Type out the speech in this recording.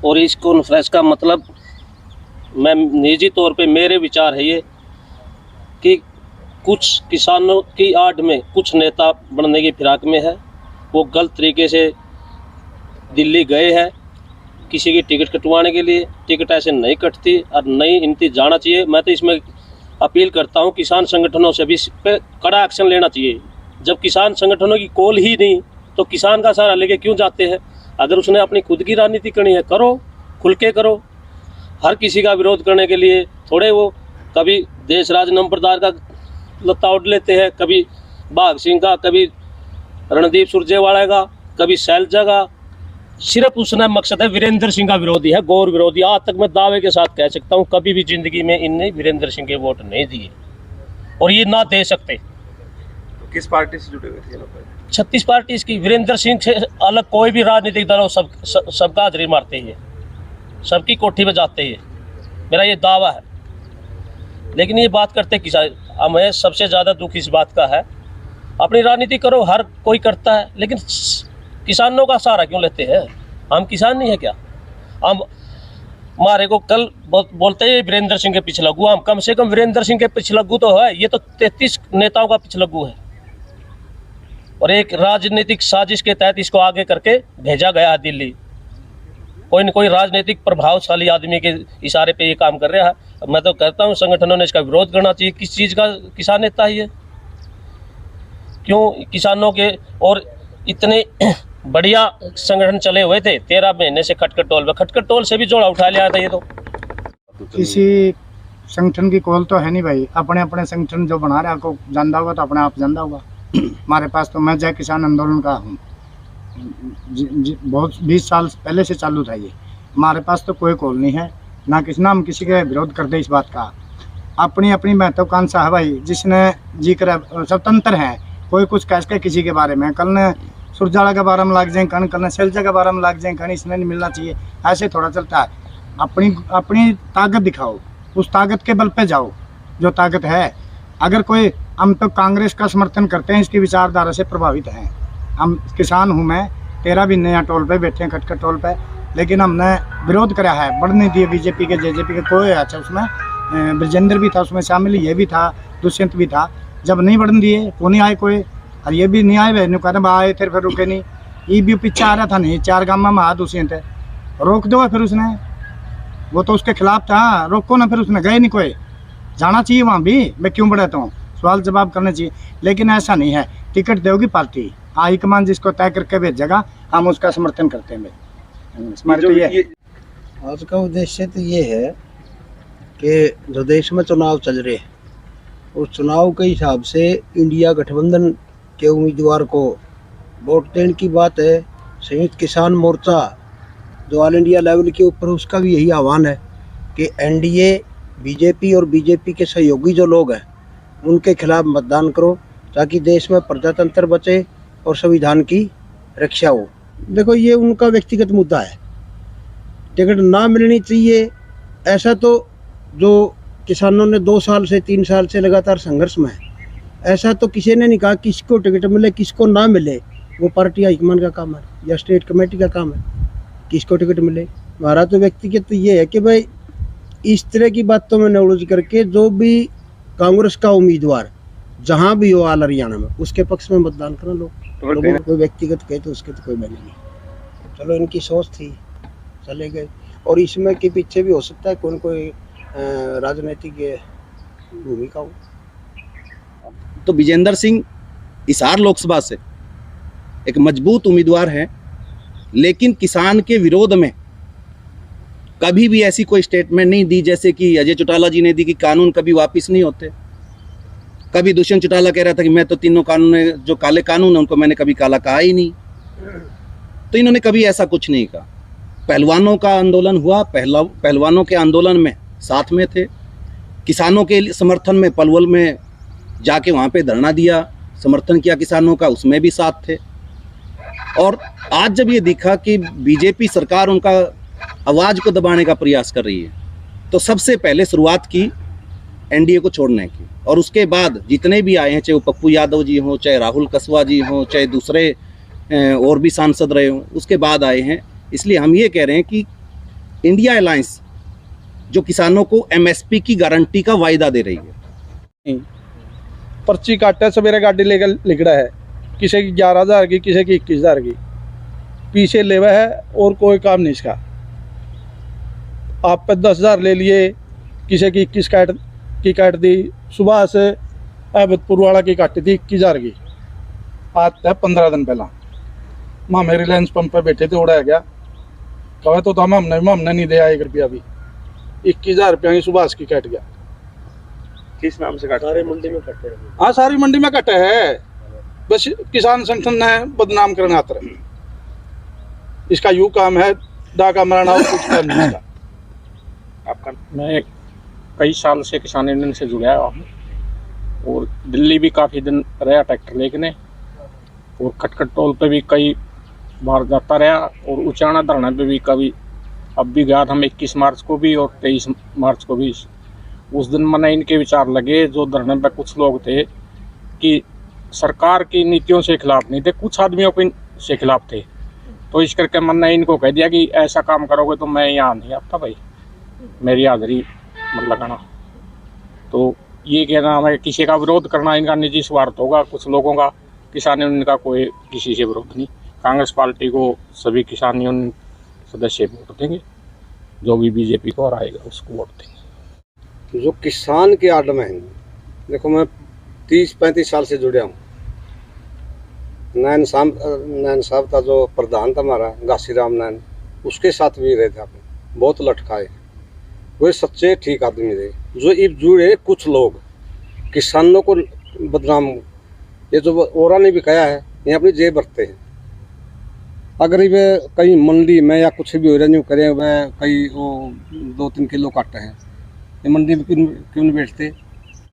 और इस कॉन्फ्रेंस का मतलब मैं निजी तौर पे मेरे विचार है ये कि कुछ किसानों की आड़ में कुछ नेता बनने की फिराक में है, वो गलत तरीके से दिल्ली गए हैं किसी की टिकट कटवाने के लिए। टिकट ऐसे नहीं कटती और नहीं इनती जाना चाहिए। मैं तो इसमें अपील करता हूँ किसान संगठनों से भी इस पर कड़ा एक्शन लेना चाहिए। जब किसान संगठनों की कॉल ही नहीं तो किसान का सहारा लेके क्यों जाते हैं? अगर उसने अपनी खुद की राजनीति करनी है करो, खुल के करो। हर किसी का विरोध करने के लिए थोड़े वो कभी देश राज नंबरदार का लत्ता उड़ लेते हैं, कभी भाग सिंह का, कभी रणदीप सुरजेवाला का, कभी शैलजा का। सिर्फ उसने मकसद है वीरेंद्र सिंह का विरोधी है, गौर विरोधी। आज तक मैं दावे के साथ कह सकता हूँ कभी भी जिंदगी में इनने वीरेंद्र सिंह के वोट नहीं दिए और ये ना दे सकते। तो किस पार्टी से जुड़े हुए थे लोग? 36 पार्टी इसकी। वीरेंद्र सिंह से अलग कोई भी राजनीतिक दल हो सबका हाजिरी मारते हैं, सबकी कोठी में जाते हैं, मेरा ये दावा है। लेकिन ये बात करते किसान, हमें सबसे ज़्यादा दुख इस बात का है। अपनी राजनीति करो, हर कोई करता है, लेकिन किसानों का सहारा क्यों लेते हैं? हम किसान नहीं है क्या? हम हमारे को कल बोलते हैं वीरेंद्र सिंह के पिछलग्गू। हम कम से कम वीरेंद्र सिंह के पिछलग्गू तो है, ये तो 33 नेताओं का पिछलग्गू है और एक राजनीतिक साजिश के तहत इसको आगे करके भेजा गया दिल्ली। कोई न कोई राजनीतिक प्रभावशाली आदमी के इशारे पे ये काम कर रहा है। मैं तो कहता हूँ संगठनों ने इसका विरोध करना चाहिए। किस चीज़ का किसान नेता है ये? क्यों किसानों के और इतने बढ़िया संगठन चले हुए थे 13 महीने से खटखट टोल पे, खटखट टोल से भी जोड़ा उठा लिया था ये तो। किसी संगठन की कॉल तो है नहीं भाई, अपने अपने संगठन जो बना रहा को जानता होगा तो अपने आप जानता होगा। हमारे पास तो मैं जय किसान आंदोलन का हूँ, बहुत 20 साल पहले से चालू था ये। हमारे पास तो कोई कॉल नहीं है, ना हम किसी के विरोध करते इस बात का। अपनी अपनी महत्वाकांक्षा है भाई, जिसने जी कर स्वतंत्र है। कोई कुछ कह के किसी के बारे में, कल ने सुरजाला के बारे में लाग जाए कल ने शैलजा के बारे में लाग जाए इसने नहीं मिलना चाहिए, ऐसे थोड़ा चलता है। अपनी ताकत दिखाओ, उस ताकत के बल पे जाओ जो ताकत है। अगर कोई, हम तो कांग्रेस का समर्थन करते हैं, इसकी विचारधारा से प्रभावित हैं। हम किसान हूँ मैं, 13 भी नया टोल पे बैठे हैं खटखट टोल पे, लेकिन हमने विरोध करा है, बढ़ने दिए बीजेपी के जेजेपी के। कोई अच्छा उसमें ब्रजेंद्र भी था उसमें शामिल, ये भी था, दुष्यंत भी था। जब नहीं बढ़ने दिए वो नहीं आए कोई, और ये भी नहीं आए वे कहते आए थे फिर रुके नहीं। ये भी पीछे आ रहा था नहीं, 4 गाँव में हाथ दुष्यंत रोक दो, फिर उसने वो तो उसके खिलाफ था, रोको ना, फिर उसने गए नहीं कोई। जाना चाहिए वहाँ भी, मैं क्यों बढ़ाता हूँ, सवाल जवाब करना चाहिए। लेकिन ऐसा नहीं है, टिकट देगी पार्टी, हाईकमान जिसको तय करके भेजेगा हम उसका समर्थन करते हैं। तो ये आज का उद्देश्य तो ये है कि जो देश में चुनाव चल रहे हैं उस चुनाव के हिसाब से इंडिया गठबंधन के उम्मीदवार को वोट देने की बात है। संयुक्त किसान मोर्चा जो ऑल इंडिया लेवल के ऊपर, उसका भी यही आह्वान है कि एनडीए, बीजेपी और बीजेपी के सहयोगी जो लोग हैं उनके खिलाफ मतदान करो, ताकि देश में प्रजातंत्र बचे और संविधान की रक्षा हो। देखो, ये उनका व्यक्तिगत मुद्दा है, टिकट ना मिलनी चाहिए ऐसा तो जो किसानों ने 2 साल से 3 साल से लगातार संघर्ष में है, ऐसा तो किसी ने नहीं कहा किसको टिकट मिले किसको ना मिले। वो पार्टी हाईकमान का काम है या स्टेट कमेटी का काम है किसको टिकट मिले। हमारा तो व्यक्तिगत तो ये है कि भाई इस तरह की बातों में न उलझ करके जो भी कांग्रेस का उम्मीदवार जहाँ भी हो ऑल हरियाणा में, उसके पक्ष में मतदान करो लोग। कोई व्यक्तिगत कहे तो उसके तो कोई मैंने नहीं। चलो, इनकी सोच थी, चले गए। और इसमें के पीछे भी हो सकता है कोई राजनीतिक भूमिका हो। तो विजेंद्र सिंह हिसार लोकसभा से एक मजबूत उम्मीदवार है, लेकिन किसान के विरोध में कभी भी ऐसी कोई स्टेटमेंट नहीं दी जैसे कि अजय चौटाला जी ने दी कि कानून कभी वापस नहीं होते। कभी दुष्यंत चौटाला कह रहा था कि मैं तो तीनों कानून में जो काले कानून है उनको मैंने कभी काला कहा ही नहीं। तो इन्होंने कभी ऐसा कुछ नहीं कहा। पहलवानों का आंदोलन हुआ, पहलवानों के आंदोलन में साथ में थे। किसानों के समर्थन में पलवल में जाके वहाँ पे धरना दिया, समर्थन किया किसानों का, उसमें भी साथ थे। और आज जब ये दिखा कि बीजेपी सरकार उनका आवाज़ को दबाने का प्रयास कर रही है, तो सबसे पहले शुरुआत की एनडीए को छोड़ने की। और उसके बाद जितने भी आए हैं, चाहे वो पप्पू यादव जी हों, चाहे राहुल कसवा जी हों, चाहे दूसरे और भी सांसद रहे हों, उसके बाद आए हैं। इसलिए हम ये कह रहे हैं कि इंडिया अलायंस जो किसानों को एमएसपी की गारंटी का वायदा दे रही है। पर्ची काट है, सवेरे गाड़ी लेकर लिखड़ा है, किसी की 11,000 की, किसी की 21,000 की, पीछे लेवा है और कोई काम नहीं इसका। आप पे 10,000 ले लिए, किसी की 21 की काट दी, सुबह से अहमदपुर वाला की काटी थी 21,000 की, आज तक 15 दिन पहला मामे रिलायंस पंप पे बैठे थे, उड़ाया गया, कहे तो हमने नहीं दिया 1 रुपया भी, 21,000 रुपया की सुबह की काट गया। किस नाम से काटते सारे हैं? मंडी में कटे हैं। हाँ, सारी मंडी में कटे है, बस किसान संगठन है बदनाम करना आता है। इसका यूं काम है, डाका मराना और कुछ काम नहीं इसका। आपका मैं कई साल से किसान यूनियन से जुड़ा हूँ और दिल्ली भी काफ़ी दिन रहा ट्रैक्टर लेके, और खटखट टोल पे भी कई बार जाता रहा, और उचाना धरना पे भी कभी अब भी गया था मैं 21 मार्च को भी और 23 मार्च को भी। उस दिन मैंने इनके विचार लगे, जो धरने पे कुछ लोग थे कि सरकार की नीतियों से खिलाफ नहीं थे, कुछ आदमियों के से खिलाफ थे, तो इस करके मैंने इनको कह दिया कि ऐसा काम करोगे तो मैं यहाँ नहीं आता भाई, मेरी हाजिरी मत लगाना। तो ये कहना हमें किसी का विरोध करना इनका निजी स्वार्थ होगा, कुछ लोगों का, किसान यूनियन का कोई किसी से विरोध नहीं। कांग्रेस पार्टी को सभी किसान यूनियन सदस्य वोट देंगे, जो भी बीजेपी को हराएगा उसको वोट देंगे। जो किसान के आड़ में है, देखो मैं 30-35 साल से जुड़ा हूँ। नैन साहब था जो प्रधान था हमारा, घासीराम नैन, उसके साथ भी रहे थे, आपने बहुत लटकाए। वे सच्चे ठीक आदमी थे। जो इब जुड़े कुछ लोग किसानों को बदनाम, ये जो ओरा ने भी कहा है, ये अपनी जेब भरते हैं। अगर वे कहीं मंडी में या कुछ भी हो रहा नहीं करें, वह कहीं वो 2-3 किलो काटे हैं, ये मंडी में क्यों नहीं बेचते?